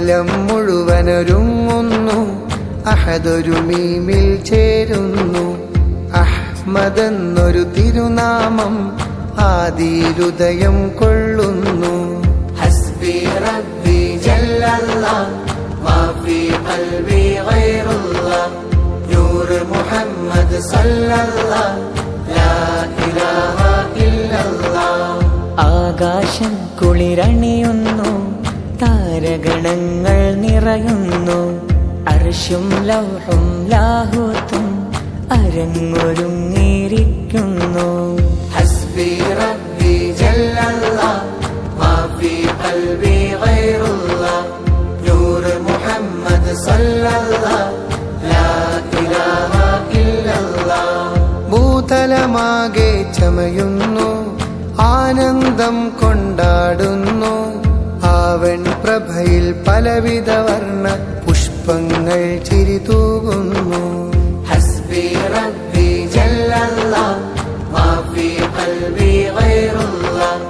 അഖിലം മുഴുവനൊരുങ്ങുന്നു, അഹദൊരു മീമിൽ ചേരുന്നു. അഹ്മദെന്നൊരു തിരുനാമം ആദിയിലുദയം കൊള്ളുന്നു. ഹസ്ബി റബ്ബി ജല്ലല്ലാഹ് മാ ഫീ ഖൽബി ഗൈറുല്ലാഹ് നൂർ മുഹമ്മദ് സല്ലല്ലാഹ് ലാ ഇലാഹ ഇല്ലല്ലാഹ്. ആകാശം കുളിരണിയുന്നു, താരഗണങ്ങൾ നിറയുന്നു. അർശും ലൗഹും ലാഹൂത്തും അരങ്ങൊരുങ്ങിയിരിക്കുന്നു. ഹസ്ബി റബ്ബി ജല്ലല്ലാഹ് മാ ഫീ ഖൽബി ഗൈറുല്ലാഹ് നൂർ മുഹമ്മദ് സല്ലല്ലാഹ് ലാ ഇലാഹ ഇല്ലല്ലാഹ്. ഭൂതലമാകെ ചമയുന്നു, ആനന്ദം കൊണ്ടാടുന്നു. ആവൻ പ്രഭയിൽ പലവിധ വർണ്ണ പുഷ്പങ്ങൾ ചിരിതൂകുന്നു. ഹസ്ബി റബ്ബി ജല്ലല്ലാഹ് മാ ഫീ ഖൽബി ഗൈറുല്ലാഹ്